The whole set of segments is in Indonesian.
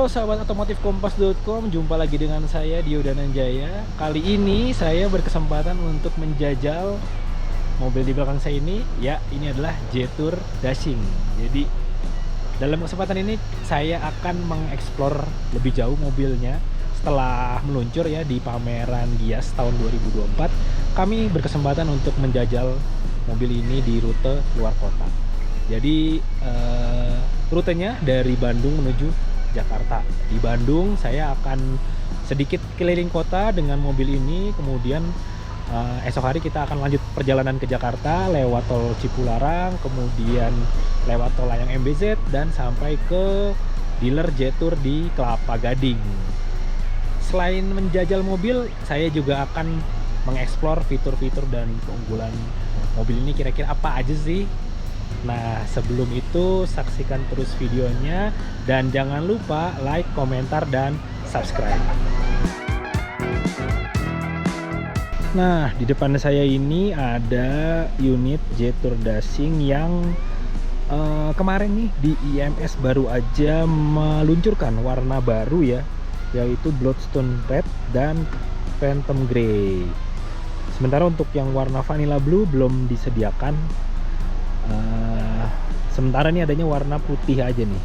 Halo sahabat otomotif kompas.com, jumpa lagi dengan saya Dio Dananjaya. Kali ini saya berkesempatan untuk menjajal mobil di belakang saya ini. Ya, ini adalah Jetour Dashing. Jadi dalam kesempatan ini saya akan mengeksplor lebih jauh mobilnya. Setelah meluncur ya di pameran Gias tahun 2024, kami berkesempatan untuk menjajal mobil ini di rute luar kota. Jadi rutenya dari Bandung menuju Jakarta. Di Bandung saya akan sedikit keliling kota dengan mobil ini, kemudian esok hari kita akan lanjut perjalanan ke Jakarta lewat tol Cipularang, kemudian lewat tol Layang MBZ dan sampai ke dealer Jetour di Kelapa Gading. Selain menjajal mobil, saya juga akan mengeksplor fitur-fitur dan keunggulan mobil ini kira-kira apa aja sih. Nah, sebelum itu saksikan terus videonya dan jangan lupa like, komentar, dan subscribe. Nah, di depan saya ini ada unit Jetour Dashing yang kemarin nih di IMS baru aja meluncurkan warna baru ya, yaitu Bloodstone Red dan Phantom Grey. Sementara untuk yang warna Vanilla Blue belum disediakan. Sementara ini adanya warna putih aja nih,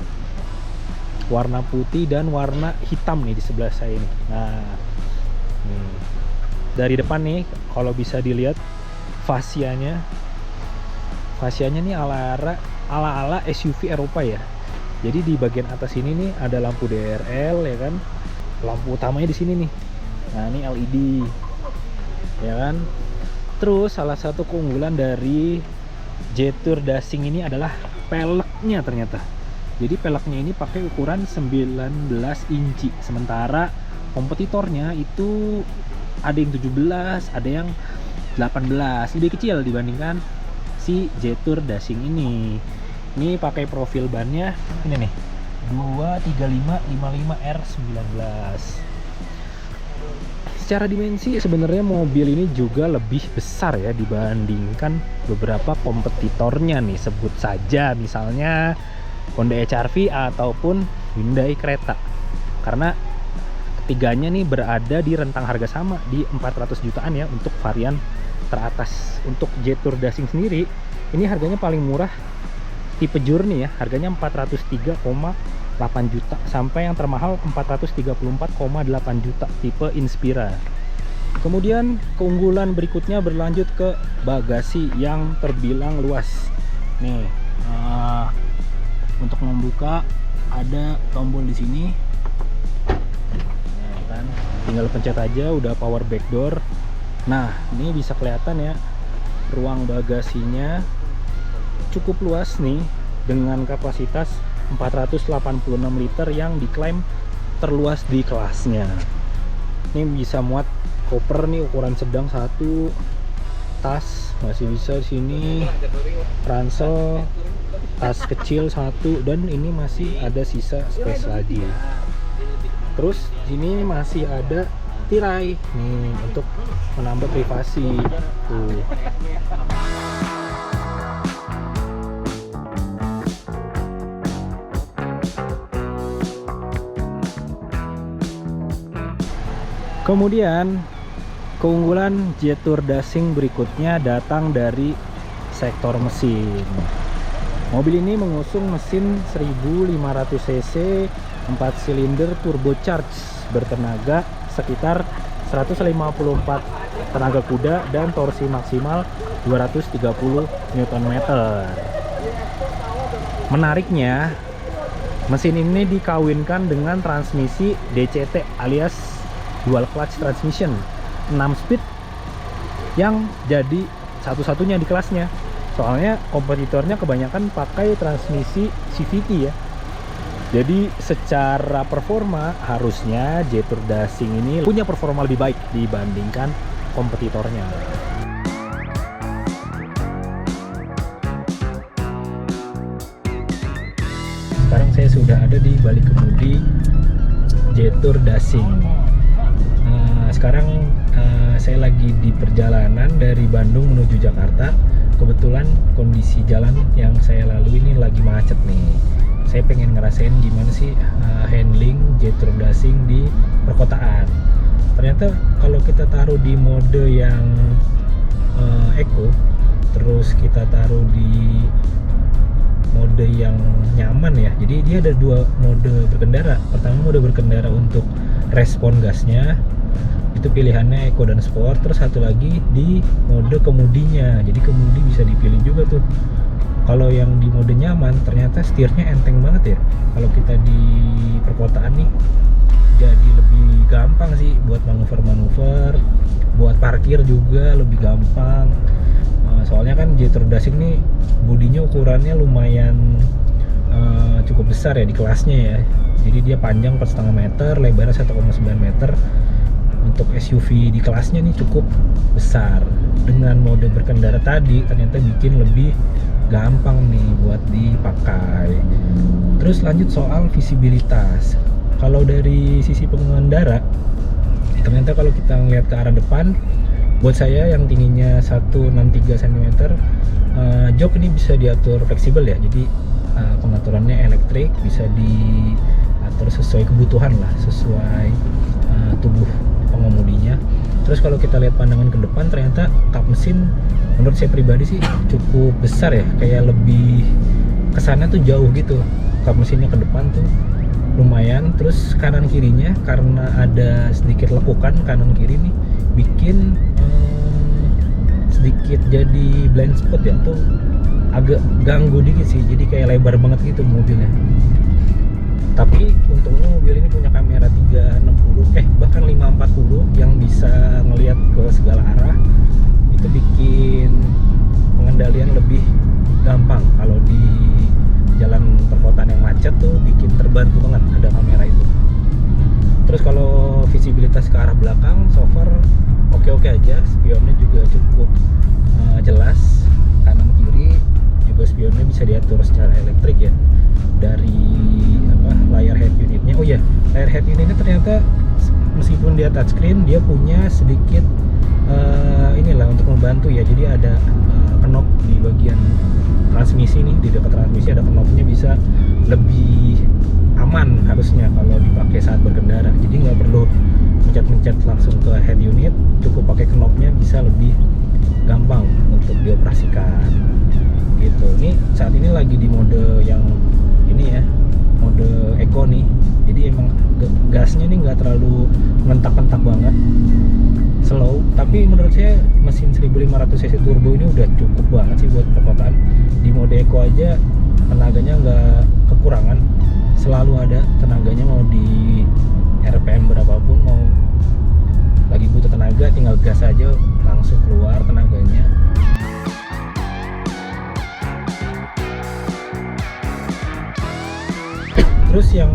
warna putih dan warna hitam nih di sebelah saya ini. Nah, nih dari depan nih kalau bisa dilihat fasianya nih ala SUV Eropa ya. Jadi di bagian atas ini nih ada lampu DRL ya kan, lampu utamanya di sini nih. Nah, ini LED ya kan. Terus salah satu keunggulan dari Jetour Dashing ini adalah peleknya ternyata. Jadi peleknya ini pakai ukuran 19 inci. Sementara kompetitornya itu ada yang 17, ada yang 18. Lebih kecil dibandingkan si Jetour Dashing ini. Ini pakai profil bannya ini nih, 235 R19. Secara dimensi sebenarnya mobil ini juga lebih besar ya dibandingkan beberapa kompetitornya nih, sebut saja misalnya Honda HR-V ataupun Hyundai Creta. Karena ketiganya nih berada di rentang harga sama di 400 jutaan ya untuk varian teratas. Untuk Jetour Dashing sendiri ini harganya paling murah tipe Journey ya, harganya 403,8 juta sampai yang termahal 434,8 juta tipe Inspira. Kemudian keunggulan berikutnya berlanjut ke bagasi yang terbilang luas. Nih, untuk membuka ada tombol di sini. Nah, kan tinggal pencet aja udah power back door. Nah, ini bisa kelihatan ya ruang bagasinya cukup luas nih dengan kapasitas 486 liter yang diklaim terluas di kelasnya. Ini bisa muat koper nih ukuran sedang satu, tas masih bisa di sini, ransel, tas kecil satu, dan ini masih ada sisa space lagi. Terus sini masih ada tirai nih untuk menambah privasi tuh. Kemudian keunggulan Jetour Dashing berikutnya datang dari sektor mesin. Mobil ini mengusung mesin 1500 cc 4 silinder turbocharged bertenaga sekitar 154 tenaga kuda dan torsi maksimal 230 Nm. Menariknya, mesin ini dikawinkan dengan transmisi DCT alias dual clutch transmission 6 speed yang jadi satu-satunya di kelasnya. Soalnya kompetitornya kebanyakan pakai transmisi CVT ya. Jadi secara performa harusnya Jetour Dashing ini punya performa lebih baik dibandingkan kompetitornya. Sekarang saya sudah ada di balik kemudi Jetour Dashing. Sekarang saya lagi di perjalanan dari Bandung menuju Jakarta. Kebetulan kondisi jalan yang saya lalui ini lagi macet nih. saya pengen ngerasain gimana sih handling Jetour Dashing di perkotaan. Ternyata kalau kita taruh di mode yang eco, terus kita taruh di mode yang nyaman ya, jadi dia ada dua mode berkendara. Pertama mode berkendara untuk respon gasnya, itu pilihannya eco dan sport. Terus satu lagi di mode kemudinya, jadi kemudi bisa dipilih juga tuh. Kalau yang di mode nyaman ternyata setirnya enteng banget ya. Kalau kita di perkotaan nih jadi lebih gampang sih buat manuver-manuver, buat parkir juga lebih gampang. Soalnya kan Jetour Dashing nih bodinya ukurannya lumayan cukup besar ya di kelasnya ya. Jadi dia panjang 4,5 meter, lebarnya 1,9 meter. Untuk SUV di kelasnya nih cukup besar. Dengan mode berkendara tadi ternyata bikin lebih gampang nih buat dipakai. Terus lanjut soal visibilitas. Kalau dari sisi pengendara, ternyata kalau kita ngeliat ke arah depan, buat saya yang tingginya 163 cm, jok ini bisa diatur fleksibel ya. Jadi pengaturannya elektrik, bisa diatur sesuai kebutuhan lah, sesuai tubuh pengemudinya. Terus kalau kita lihat pandangan ke depan, ternyata kap mesin menurut saya pribadi sih cukup besar ya, kayak lebih kesannya tuh jauh gitu. Kap mesinnya ke depan tuh lumayan. Terus kanan kirinya karena ada sedikit lekukan kanan kiri nih, bikin sedikit jadi blind spot ya, tuh agak ganggu dikit sih. Jadi kayak lebar banget gitu mobilnya. Tapi untungnya mobil ini punya kamera 360 bahkan 540 yang bisa ngelihat ke segala arah. Itu bikin pengendalian lebih gampang. Kalau di jalan perkotaan yang macet tuh bikin terbantu banget ada kamera itu. Terus kalau visibilitas ke arah belakang so far oke-oke aja. Spionnya juga cukup jelas. Kanan kiri juga spionnya bisa diatur secara elektrik ya, dari layar head unitnya. Oh ya, layar head unitnya ternyata meskipun dia touchscreen, dia punya sedikit inilah untuk membantu ya. Jadi ada knob di bagian transmisi nih, di dekat transmisi ada knobnya, bisa lebih aman harusnya kalau dipakai saat berkendara. Jadi nggak perlu mencet-mencet langsung ke head unit, cukup pakai knobnya bisa lebih gampang untuk dioperasikan gitu. Ini saat ini lagi di mode yang ini ya, mode eco nih. Jadi emang gasnya nih nggak terlalu ngentak-ngentak banget, slow. Tapi menurut saya mesin 1500 cc turbo ini udah cukup banget sih buat perkotaan. Di mode eco aja tenaganya nggak kekurangan, selalu ada tenaganya. Mau di RPM berapapun, mau lagi butuh tenaga tinggal gas aja langsung keluar tenaganya. Terus yang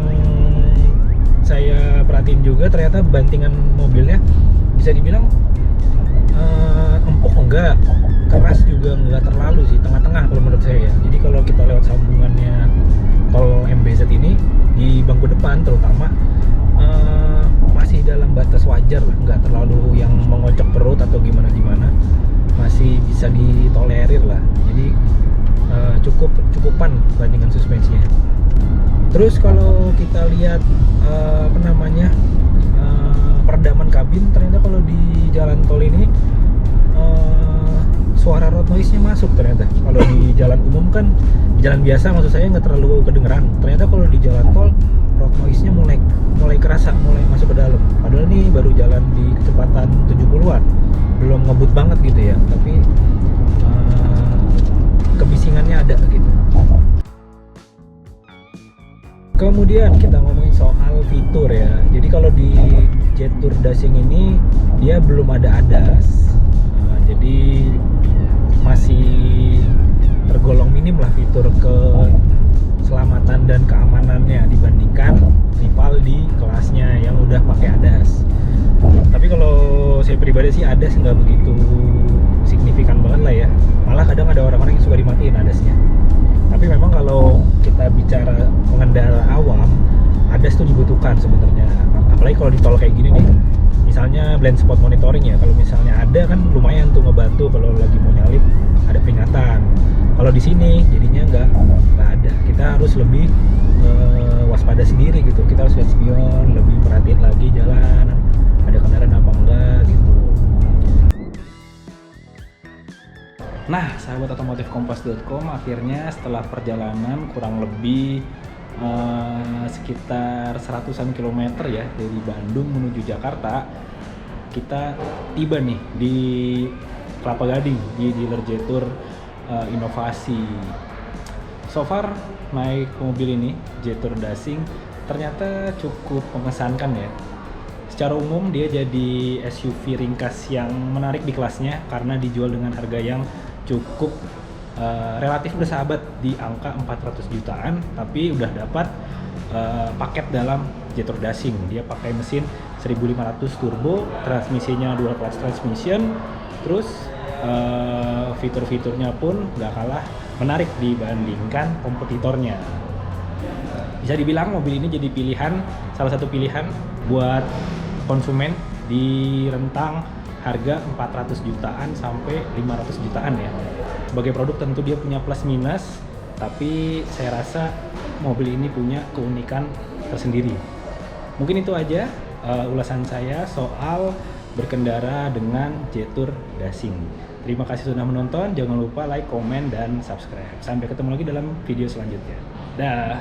saya perhatiin juga ternyata bantingan mobilnya bisa dibilang empuk enggak, keras juga enggak terlalu sih, tengah-tengah kalau menurut saya ya. Jadi kalau kita lewat sambungannya tol MBZ ini di bangku depan terutama masih dalam batas wajar lah, enggak terlalu yang mengocok perut atau gimana-gimana, masih bisa ditolerir lah. Jadi cukupan bandingan suspensinya. Terus kalau kita lihat peredaman kabin, ternyata kalau di jalan tol ini suara road noise-nya masuk ternyata. Kalau di jalan umum kan, di jalan biasa maksud saya nggak terlalu kedengeran. Ternyata kalau di jalan tol road noise-nya mulai kerasa, mulai masuk ke dalam. Padahal nih baru jalan di kecepatan 70-an, belum ngebut banget gitu ya, tapi kebisingannya ada gitu. Kemudian kita ngomongin soal fitur ya. Jadi kalau di Jetour Dashing ini dia belum ada ADAS. Jadi masih tergolong minim lah fitur keselamatan dan keamanannya dibandingkan rival di kelasnya yang udah pakai ADAS. Tapi kalau saya pribadi sih ADAS nggak begitu signifikan banget lah ya. Malah kadang ada orang-orang yang suka dimatiin ADAS-nya. Tapi memang kalau kita bicara pengendara awam, ADAS tuh dibutuhkan sebenarnya. Apalagi kalau di tol kayak gini nih, misalnya blind spot monitoring ya. Kalau misalnya ada kan lumayan tuh ngebantu kalau lagi mau nyalip, ada peringatan. Kalau di sini jadinya nggak ada. Kita harus lebih waspada sendiri gitu. Kita harus lihat spion, lebih perhatiin lagi jalan, ada kendaraan apa enggak gitu. Nah, sahabat otomotif kompas.com, akhirnya setelah perjalanan kurang lebih sekitar 100-an kilometer ya dari Bandung menuju Jakarta, kita tiba nih di Kelapa Gading di dealer Jetour Inovasi. So far naik mobil ini Jetour Dashing ternyata cukup mengesankan ya. Secara umum dia jadi SUV ringkas yang menarik di kelasnya karena dijual dengan harga yang cukup relatif bersahabat di angka 400 jutaan, tapi udah dapat paket dalam Jetour Dashing. Dia pakai mesin 1500 turbo, transmisinya dual clutch transmission, terus fitur-fiturnya pun gak kalah menarik dibandingkan kompetitornya. Bisa dibilang mobil ini jadi salah satu pilihan buat konsumen di rentang harga 400 jutaan sampai 500 jutaan ya. Sebagai produk tentu dia punya plus minus, tapi saya rasa mobil ini punya keunikan tersendiri. Mungkin itu aja ulasan saya soal berkendara dengan Jetour Dashing. Terima kasih sudah menonton, jangan lupa like, komen, dan subscribe. Sampai ketemu lagi dalam video selanjutnya. Dah.